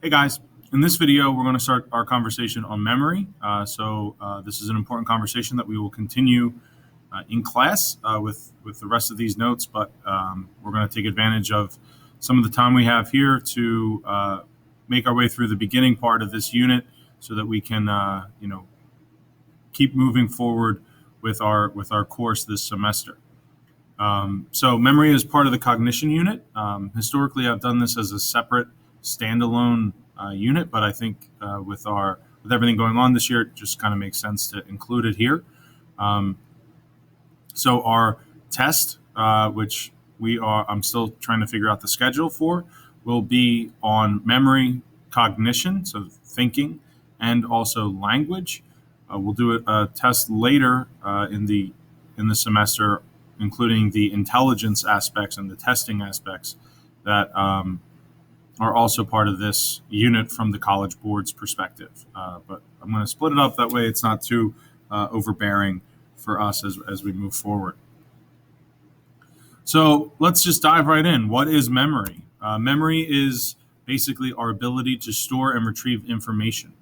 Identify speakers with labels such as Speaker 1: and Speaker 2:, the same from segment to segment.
Speaker 1: Hey guys, in this video, we're going to start our conversation on memory. This is an important conversation that we will continue in class with the rest of these notes, but we're going to take advantage of some of the time we have here to make our way through the beginning part of this unit so that we can, keep moving forward with our course this semester. So memory is part of the cognition unit. Historically, I've done this as a separate standalone unit, but I think with everything going on this year, it just kind of makes sense to include it here. So our test, which I'm still trying to figure out the schedule for, will be on memory, cognition, so thinking, and also language. We'll do a test later in the semester, including the intelligence aspects and the testing aspects that are also part of this unit from the College Board's perspective. But I'm going to split it up that way it's not too overbearing for us as we move forward. So let's just dive right in. What is memory? Memory is basically our ability to store and retrieve information.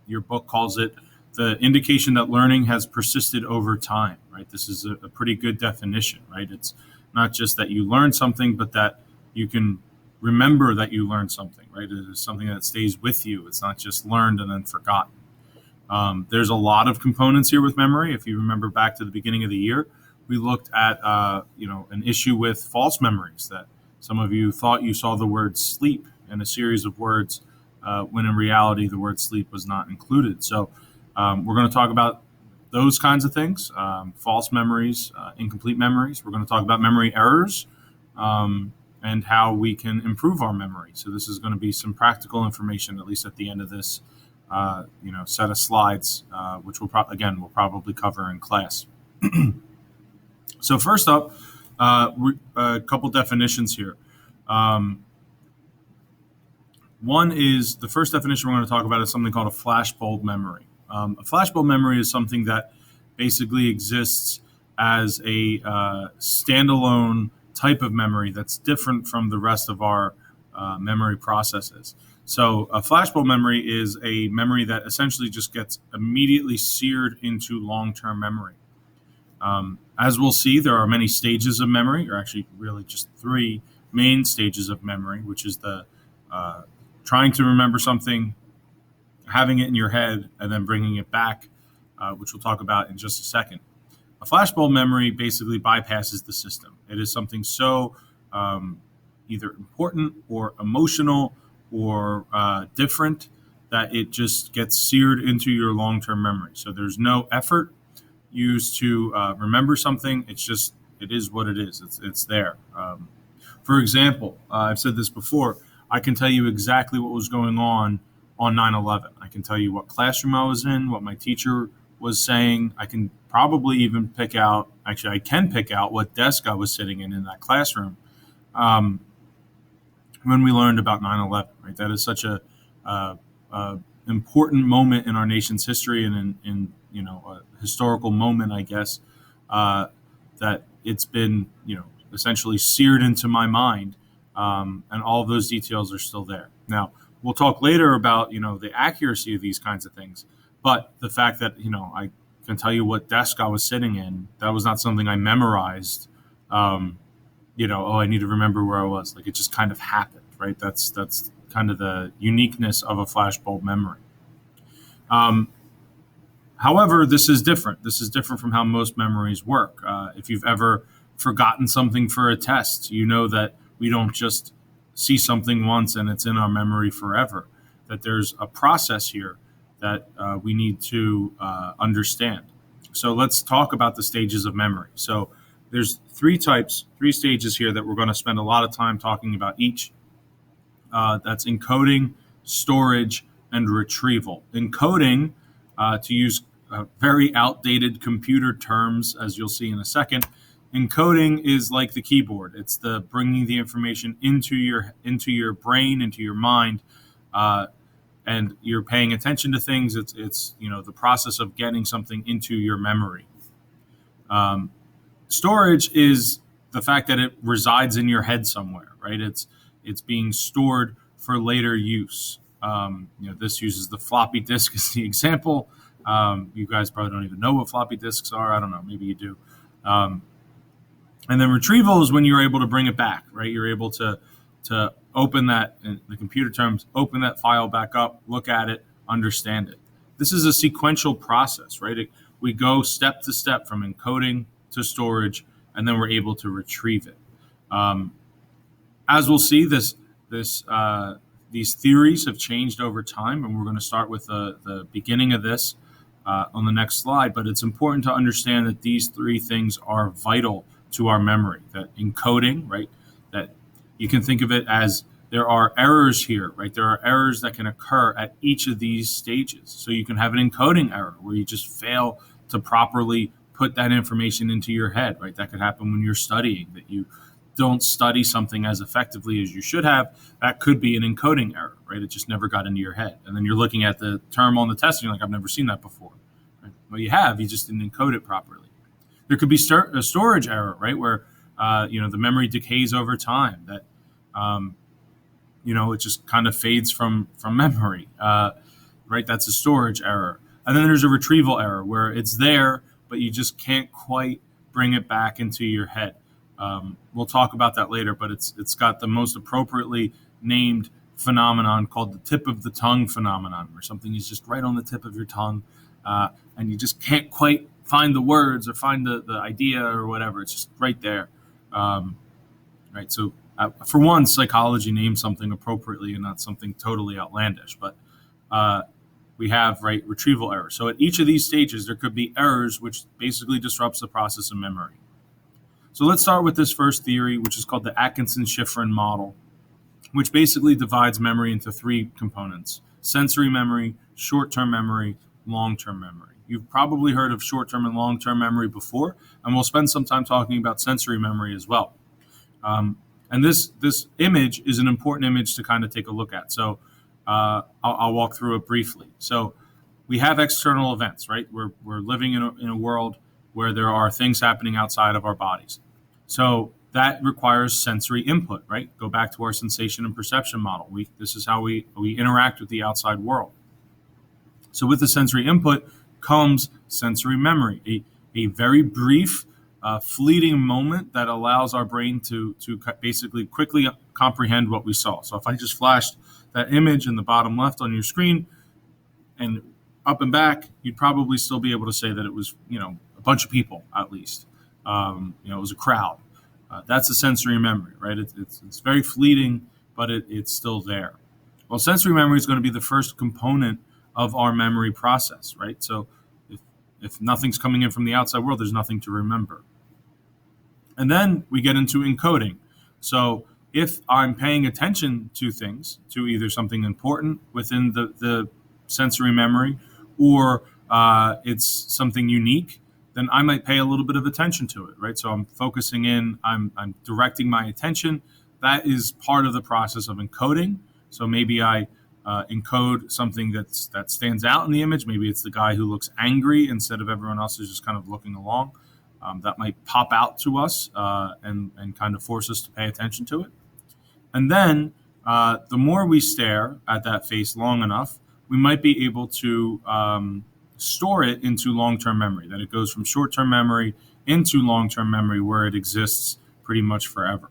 Speaker 1: Your book calls it the indication that learning has persisted over time, right? This is a pretty good definition, right? It's not just that you learn something, but that you can remember that you learned something, right? It is something that stays with you. It's not just learned and then forgotten. There's a lot of components here with memory. If you remember back to the beginning of the year, we looked at an issue with false memories, that some of you thought you saw the word sleep in a series of words when in reality the word sleep was not included. So we're going to talk about those kinds of things, false memories, incomplete memories. We're going to talk about memory errors and how we can improve our memory. So this is going to be some practical information, at least at the end of this set of slides, which we'll probably cover in class. So first up, a couple definitions here. One is, the first definition we're going to talk about is something called a flashbulb memory. A flashbulb memory is something that basically exists as a standalone type of memory that's different from the rest of our memory processes. So a flashbulb memory is a memory that essentially just gets immediately seared into long-term memory. As we'll see, there are many stages of memory, or actually really just three main stages of memory, which is the trying to remember something, having it in your head, and then bringing it back, which we'll talk about in just a second. A flashbulb memory basically bypasses the system. It is something so either important or emotional or different that it just gets seared into your long-term memory. So there's no effort used to remember something. It is what it is. It's there. For example, I've said this before, I can tell you exactly what was going on 9/11. I can tell you what classroom I was in, what my teacher was saying. I can probably even pick out what desk I was sitting in that classroom when we learned about 9/11, right? That is such a important moment in our nation's history and in a historical moment, I guess, that it's been, essentially seared into my mind. And all of those details are still there. Now, we'll talk later about, the accuracy of these kinds of things. But the fact that, I can tell you what desk I was sitting in, that was not something I memorized. I need to remember where I was. Like, it just kind of happened, right? That's kind of the uniqueness of a flashbulb memory. However, this is different. This is different from how most memories work. If you've ever forgotten something for a test, you know that we don't just see something once and it's in our memory forever, that there's a process here that we need to understand. So let's talk about the stages of memory. So there's three stages here that we're going to spend a lot of time talking about each. That's encoding, storage, and retrieval. Encoding, to use very outdated computer terms, as you'll see in a second, encoding is like the keyboard. It's the bringing the information into your brain, into your mind, and you're paying attention to things. It's the process of getting something into your memory. Storage is the fact that it resides in your head somewhere, right? It's being stored for later use. This uses the floppy disk as the example. You guys probably don't even know what floppy disks are. I don't know. Maybe you do. And then retrieval is when you're able to bring it back, right? You're able to open that, in the computer terms, open that file back up, look at it, understand it. This is a sequential process, right? We go step to step from encoding to storage, and then we're able to retrieve it. As we'll see, these theories have changed over time, and we're going to start with the beginning of this on the next slide. But it's important to understand that these three things are vital to our memory. That encoding, right? That you can think of it as there are errors here, right? There are errors that can occur at each of these stages. So you can have an encoding error where you just fail to properly put that information into your head, right? That could happen when you're studying, that you don't study something as effectively as you should have. That could be an encoding error, right? It just never got into your head. And then you're looking at the term on the test and you're like, I've never seen that before. Right? Well, you have, you just didn't encode it properly. There could be a storage error, right? Where, the memory decays over time, that, it just kind of fades from memory, right? That's a storage error. And then there's a retrieval error where it's there, but you just can't quite bring it back into your head. We'll talk about that later, but it's got the most appropriately named phenomenon called the tip of the tongue phenomenon, where something is just right on the tip of your tongue, and you just can't quite find the words or find the idea or whatever. It's just right there. Right. So for one, psychology names something appropriately and not something totally outlandish, but we have, right, retrieval errors. So at each of these stages, there could be errors, which basically disrupts the process of memory. So let's start with this first theory, which is called the Atkinson-Shiffrin model, which basically divides memory into three components: sensory memory, short-term memory, long-term memory. You've probably heard of short-term and long-term memory before, and we'll spend some time talking about sensory memory as well. And this image is an important image to kind of take a look at. So I'll walk through it briefly. So we have external events, right? We're living in a world where there are things happening outside of our bodies. So that requires sensory input, right? Go back to our sensation and perception model. This is how we interact with the outside world. So with the sensory input comes sensory memory, a very brief, fleeting moment that allows our brain to basically quickly comprehend what we saw. So if I just flashed that image in the bottom left on your screen and up and back, you'd probably still be able to say that it was, a bunch of people at least. It was a crowd. That's a sensory memory, right? It's very fleeting, but it's still there. Well, sensory memory is going to be the first component of our memory process, right? So if nothing's coming in from the outside world, there's nothing to remember. And then we get into encoding. So if I'm paying attention to things, to either something important within the sensory memory, or it's something unique, then I might pay a little bit of attention to it, right? So I'm focusing in, I'm directing my attention. That is part of the process of encoding. So maybe I encode something that stands out in the image. Maybe it's the guy who looks angry instead of everyone else who's just kind of looking along. That might pop out to us and kind of force us to pay attention to it. And then the more we stare at that face long enough, we might be able to store it into long-term memory, that it goes from short-term memory into long-term memory where it exists pretty much forever,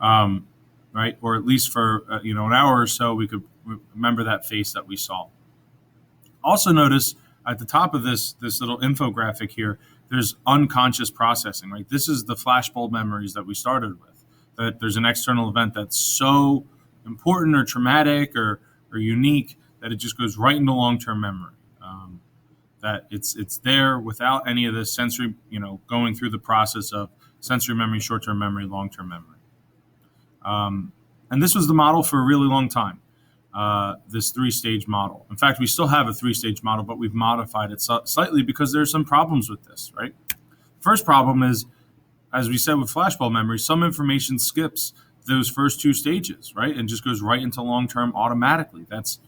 Speaker 1: right? Or at least for an hour or so, we could remember that face that we saw. Also notice at the top of this little infographic here, there's unconscious processing, right? This is the flashbulb memories that we started with, that there's an external event that's so important or traumatic or unique that it just goes right into long-term memory. That it's there without any of the sensory, going through the process of sensory memory, short-term memory, long-term memory. And this was the model for a really long time, this three-stage model. In fact, we still have a three-stage model, but we've modified it slightly because there's some problems with this, right? First problem is, as we said with flashbulb memory, some information skips those first two stages, right? And just goes right into long-term automatically. That's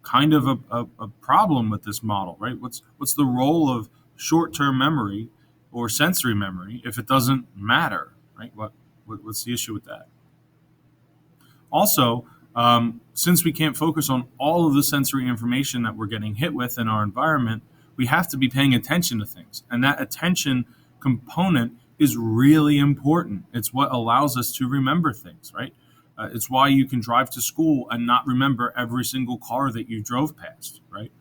Speaker 1: kind of a problem with this model, right? What's the role of short-term memory or sensory memory if it doesn't matter, right? What's the issue with that? Also, Since we can't focus on all of the sensory information that we're getting hit with in our environment, we have to be paying attention to things. And that attention component is really important. It's what allows us to remember things, right? It's why you can drive to school and not remember every single car that you drove past, right?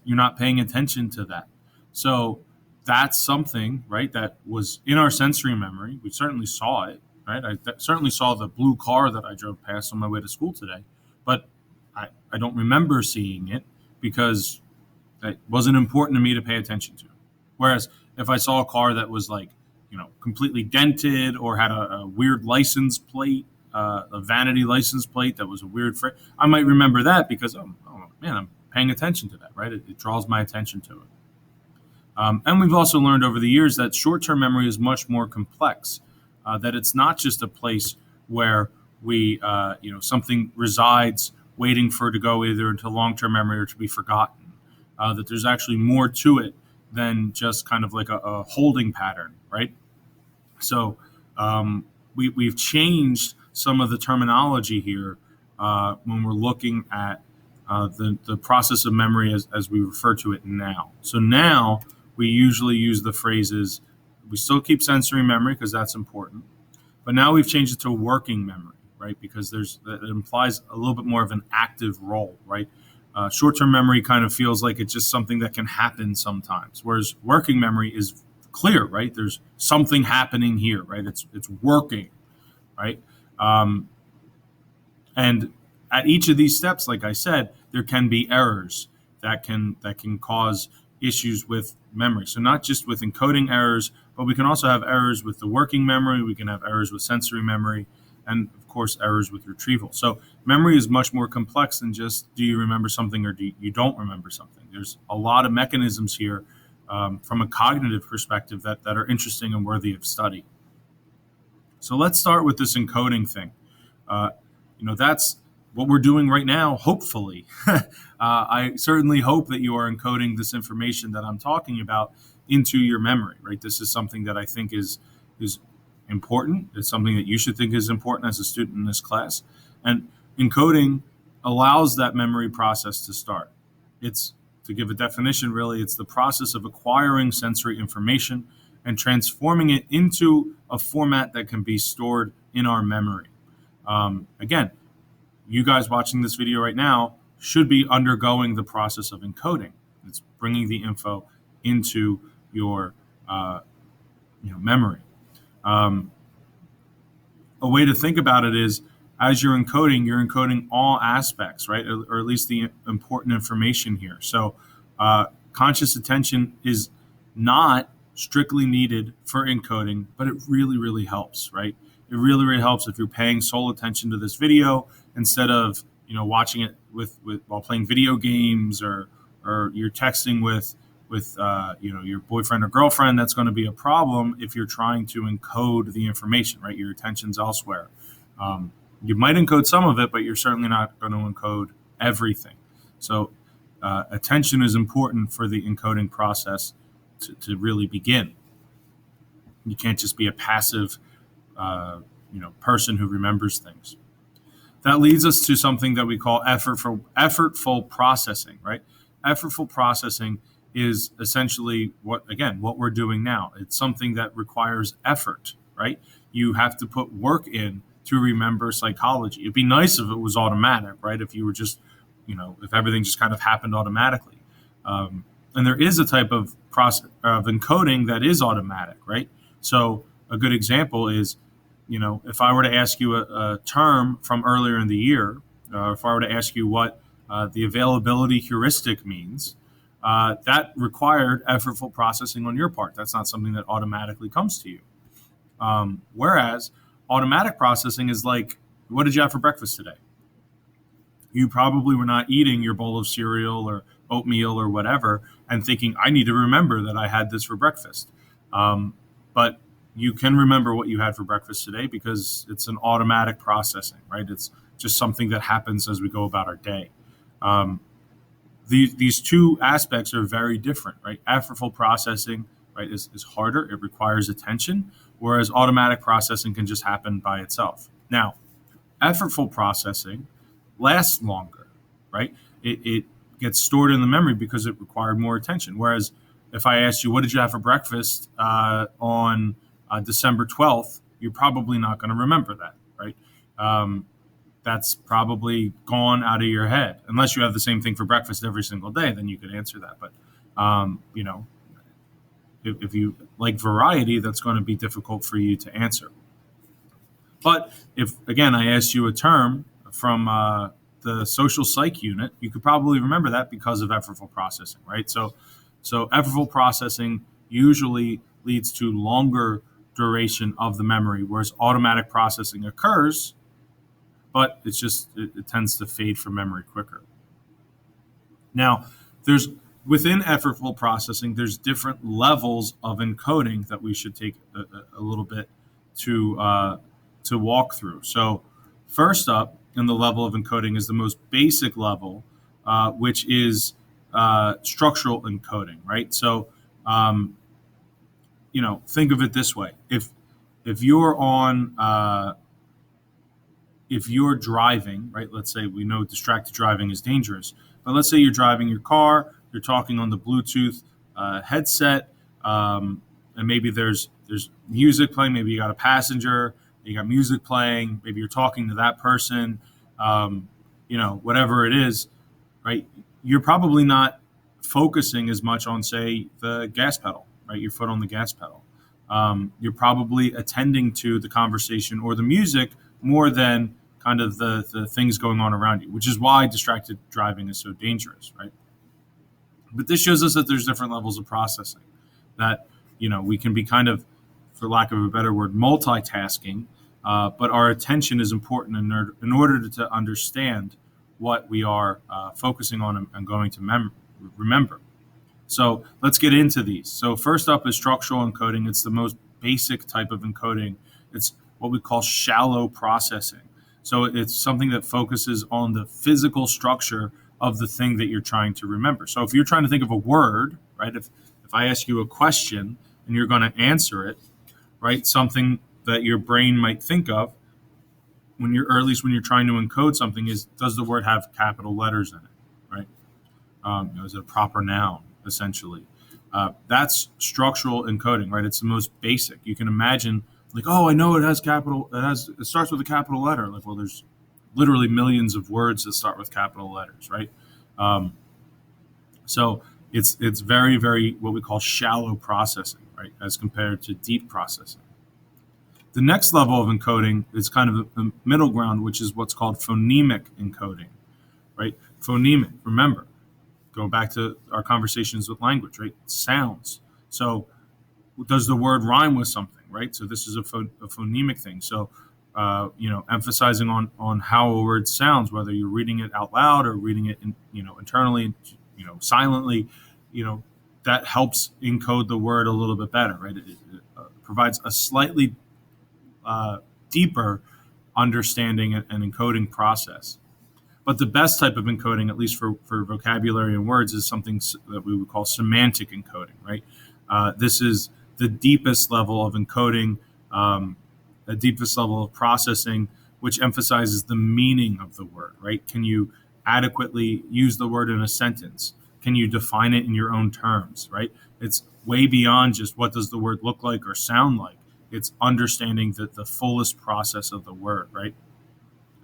Speaker 1: You're not paying attention to that. So that's something, right, that was in our sensory memory. We certainly saw it, right? I certainly saw the blue car that I drove past on my way to school today, but I don't remember seeing it because it wasn't important to me to pay attention to. Whereas if I saw a car that was like, completely dented or had a weird license plate, a vanity license plate that was a weird frame, I might remember that because, oh man, I'm paying attention to that, right? It draws my attention to it. And we've also learned over the years that short-term memory is much more complex, that it's not just a place where something resides waiting for it to go either into long-term memory or to be forgotten, that there's actually more to it than just kind of like a holding pattern, right? So we've changed some of the terminology here when we're looking at the process of memory as we refer to it now. So now we usually use the phrases, we still keep sensory memory because that's important, but now we've changed it to working memory, right? Because it implies a little bit more of an active role, right? Short-term memory kind of feels like it's just something that can happen sometimes, whereas working memory is clear, right? There's something happening here, right? It's working, right? And at each of these steps, like I said, there can be errors that can cause issues with memory. So not just with encoding errors, but we can also have errors with the working memory. We can have errors with sensory memory, and of course, errors with retrieval. So memory is much more complex than just do you remember something or do you don't remember something. There's a lot of mechanisms here from a cognitive perspective that are interesting and worthy of study. So let's start with this encoding thing. That's what we're doing right now, hopefully. I certainly hope that you are encoding this information that I'm talking about into your memory, right? This is something that I think is important. It's something that you should think is important as a student in this class. And encoding allows that memory process to start. It's, to give a definition, really, it's the process of acquiring sensory information and transforming it into a format that can be stored in our memory. Again, you guys watching this video right now should be undergoing the process of encoding. It's bringing the info into your memory. A way to think about it is, as you're encoding all aspects, right? Or at least the important information here. So conscious attention is not strictly needed for encoding, but it really, really helps, right? It really, really helps if you're paying sole attention to this video instead of, watching it while playing video games or you're texting with your boyfriend or girlfriend. That's going to be a problem if you're trying to encode the information, right? Your attention's elsewhere. You might encode some of it, but you're certainly not going to encode everything. So attention is important for the encoding process to really begin. You can't just be a passive person who remembers things. That leads us to something that we call effortful processing, right? Effortful processing is essentially what we're doing now. It's something that requires effort, right? You have to put work in to remember psychology. It'd be nice if it was automatic, right? If you were just, if everything just kind of happened automatically. And there is a type of process of encoding that is automatic, right? So a good example is, if I were to ask you a term from earlier in the year, if I were to ask you what the availability heuristic means, that required effortful processing on your part. That's not something that automatically comes to you. Whereas automatic processing is like, what did you have for breakfast today? You probably were not eating your bowl of cereal or oatmeal or whatever and thinking, I need to remember that I had this for breakfast. But you can remember what you had for breakfast today because it's an automatic processing, right? It's just something that happens as we go about our day. These two aspects are very different, right? Effortful processing, right, is harder. It requires attention, whereas automatic processing can just happen by itself. Now, Effortful processing lasts longer, right? It gets stored in the memory because it required more attention. Whereas if I asked you, what did you have for breakfast on December 12th, you're probably not going to remember that, right? Um, that's probably gone out of your head. Unless you have the same thing for breakfast every single day, then you could answer that. But, you know, if you like variety, that's going to be difficult for you to answer. But if, again, I asked you a term from the social psych unit, you could probably remember that because of effortful processing, right? So effortful processing usually leads to longer duration of the memory, whereas automatic processing occurs, but it tends to fade from memory quicker. Now, there's within effortful processing, there's different levels of encoding that we should take a little bit to walk through. So, first up in the level of encoding is the most basic level, which is structural encoding, right? So, think of it this way: if you're on if you're driving, right? Let's say we know distracted driving is dangerous, but let's say you're driving your car, you're talking on the Bluetooth headset, and maybe there's music playing. Maybe you got a passenger, you got music playing. Maybe you're talking to that person. Whatever it is, right? You're probably not focusing as much on, say, the gas pedal, right? Your foot on the gas pedal. You're probably attending to the conversation or the music more than kind of the things going on around you, which is why distracted driving is so dangerous, right? But this shows us that there's different levels of processing, that, we can be kind of, for lack of a better word, multitasking, but our attention is important in order to understand what we are focusing on and going to remember. So let's get into these. So first up is structural encoding. It's the most basic type of encoding. It's what we call shallow processing. So it's something that focuses on the physical structure of the thing that you're trying to remember. So if you're trying to think of a word, right? If I ask you a question and you're going to answer it, right? Something that your brain might think of or at least when you're trying to encode something, is, does the word have capital letters in it, right? Is it a proper noun, essentially? That's structural encoding, right? It's the most basic. You can imagine, like, oh, I know it has capital. It starts with a capital letter. Like, well, there's literally millions of words that start with capital letters, right? So it's very, very what we call shallow processing, right, as compared to deep processing. The next level of encoding is kind of a middle ground, which is what's called phonemic encoding, right? Phonemic, remember, going back to our conversations with language, right? Sounds. So does the word rhyme with something, right? So this is a phonemic thing. So, emphasizing on how a word sounds, whether you're reading it out loud or reading it, internally, silently, that helps encode the word a little bit better, right? It provides a slightly deeper understanding and encoding process. But the best type of encoding, at least for vocabulary and words, is something that we would call semantic encoding, right? This is the deepest level of encoding, the deepest level of processing, which emphasizes the meaning of the word, right? Can you adequately use the word in a sentence? Can you define it in your own terms, right? It's way beyond just what does the word look like or sound like. It's understanding the fullest process of the word, right?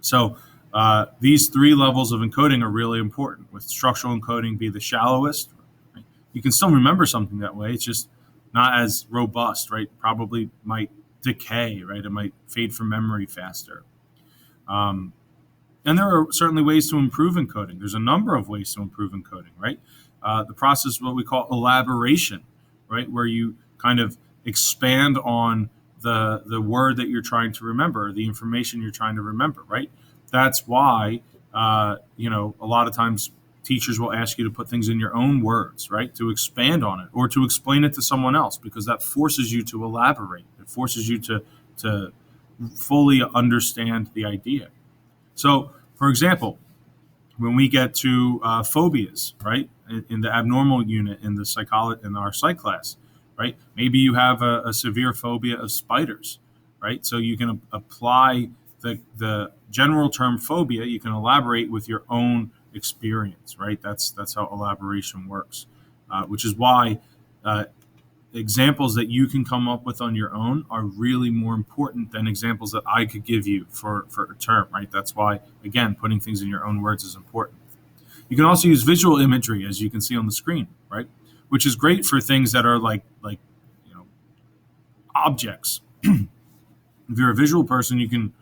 Speaker 1: So these three levels of encoding are really important, with structural encoding be the shallowest. Right? You can still remember something that way. It's just not as robust, right? Probably might decay, right? It might fade from memory faster. And there are certainly ways to improve encoding. There's a number of ways to improve encoding, right? The process is what we call elaboration, right? Where you kind of expand on the word that you're trying to remember, the information you're trying to remember, right? That's why, a lot of times teachers will ask you to put things in your own words, right? To expand on it or to explain it to someone else, because that forces you to elaborate. It forces you to fully understand the idea. So, for example, when we get to phobias, right, in the abnormal unit in our psych class, right? Maybe you have a severe phobia of spiders, right? So you can apply the general term phobia, you can elaborate with your own experience, right? That's how elaboration works, which is why examples that you can come up with on your own are really more important than examples that I could give you for a term, right? That's why, again, putting things in your own words is important. You can also use visual imagery, as you can see on the screen, right? Which is great for things that are like objects. If you're a visual person, you can,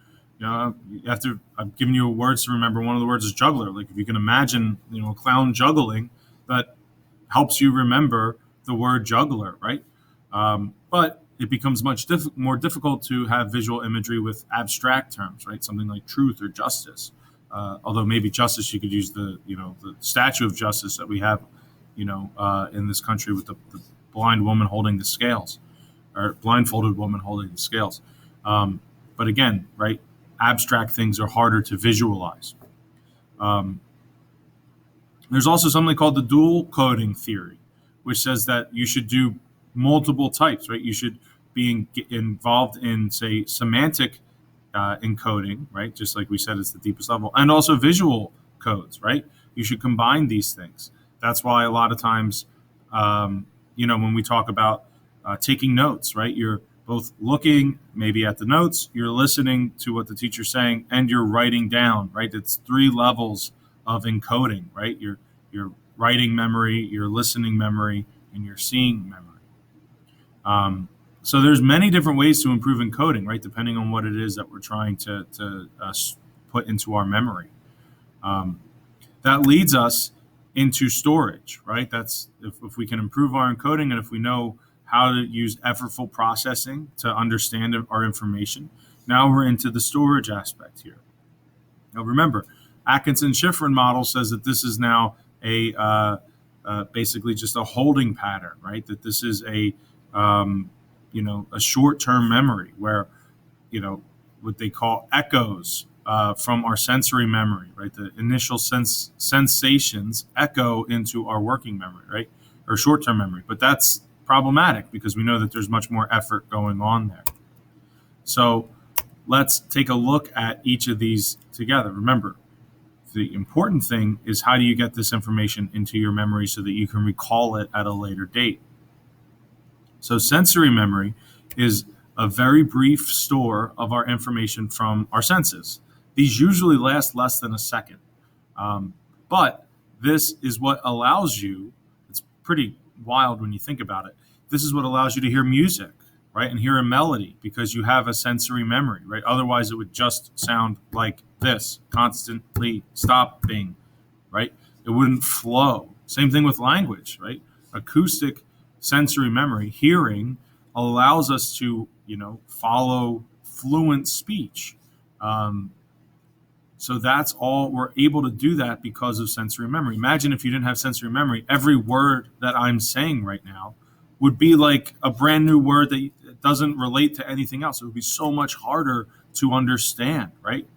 Speaker 1: I've given you words to remember. One of the words is juggler. Like if you can imagine, a clown juggling, that helps you remember the word juggler, right? But it becomes much more difficult to have visual imagery with abstract terms, right? Something like truth or justice. Although maybe justice, you could use the statue of justice that we have, in this country with the blind woman holding the scales, or blindfolded woman holding the scales. But again, right, abstract things are harder to visualize. There's also something called the dual coding theory, which says that you should do multiple types, right? You should be involved in, say, semantic encoding, right? Just like we said, it's the deepest level, and also visual codes, right? You should combine these things. That's why a lot of times, when we talk about taking notes, right? You're both looking maybe at the notes, you're listening to what the teacher's saying, and you're writing down, right? It's 3 levels of encoding, right? Your writing memory, your listening memory, and your seeing memory. So there's many different ways to improve encoding, right? Depending on what it is that we're trying to put into our memory. That leads us into storage, right? That's if we can improve our encoding, and if we know how to use effortful processing to understand our information. Now we're into the storage aspect here. Now remember, Atkinson-Shiffrin model says that this is now basically just a holding pattern, right? That this is a short-term memory where, what they call echoes from our sensory memory, right? The initial sensations echo into our working memory, right? Or short-term memory. But that's problematic because we know that there's much more effort going on there. So let's take a look at each of these together. Remember, the important thing is how do you get this information into your memory so that you can recall it at a later date. So sensory memory is a very brief store of our information from our senses. These usually last less than a second. But this is what allows you, it's pretty wild when you think about it, this is what allows you to hear music, right? And hear a melody because you have a sensory memory, right? Otherwise it would just sound like this, constantly stopping, right? It wouldn't flow. Same thing with language, right? Acoustic sensory memory, hearing, allows us to, follow fluent speech. So that's all, we're able to do that because of sensory memory. Imagine if you didn't have sensory memory, every word that I'm saying right now would be like a brand new word that doesn't relate to anything else. It would be so much harder to understand, right?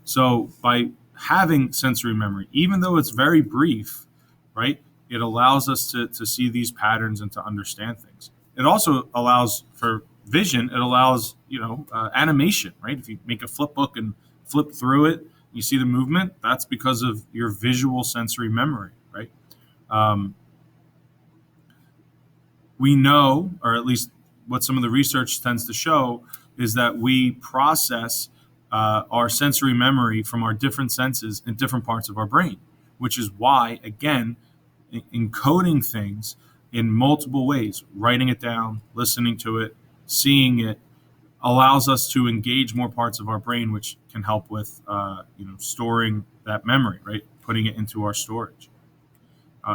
Speaker 1: So by having sensory memory, even though it's very brief, right, it allows us to see these patterns and to understand things. It also allows for vision. It allows, animation, right? If you make a flip book and flip through it, you see the movement, that's because of your visual sensory memory, right? We know, or at least what some of the research tends to show, is that we process our sensory memory from our different senses in different parts of our brain, which is why, again, encoding things in multiple ways, writing it down, listening to it, seeing it, allows us to engage more parts of our brain, which can help with storing that memory, right? Putting it into our storage.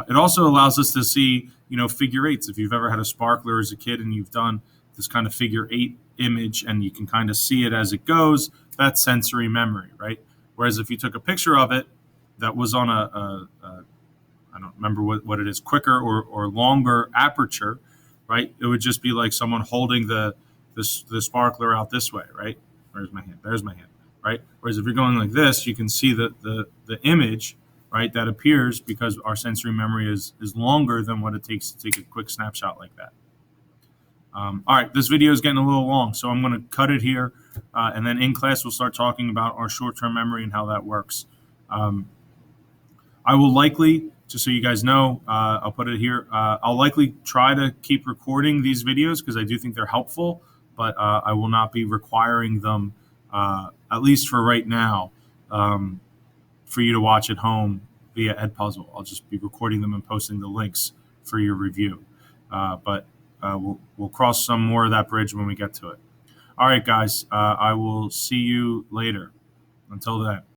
Speaker 1: It also allows us to see, figure eights. If you've ever had a sparkler as a kid and you've done this kind of figure 8 image and you can kind of see it as it goes, that's sensory memory, right? Whereas if you took a picture of it that was on I don't remember what it is, quicker or longer aperture, right? It would just be like someone holding the sparkler out this way, right? Where's my hand? There's my hand, right? Whereas if you're going like this, you can see the image, right, that appears because our sensory memory is longer than what it takes to take a quick snapshot like that. All right, this video is getting a little long, so I'm going to cut it here. And then in class, we'll start talking about our short-term memory and how that works. Um, I will likely, just so you guys know, I'll put it here. I'll likely try to keep recording these videos because I do think they're helpful, but I will not be requiring them, at least for right now, um, for you to watch at home via Edpuzzle. I'll just be recording them and posting the links for your review. But we'll cross some more of that bridge when we get to it. All right, guys. I will see you later. Until then.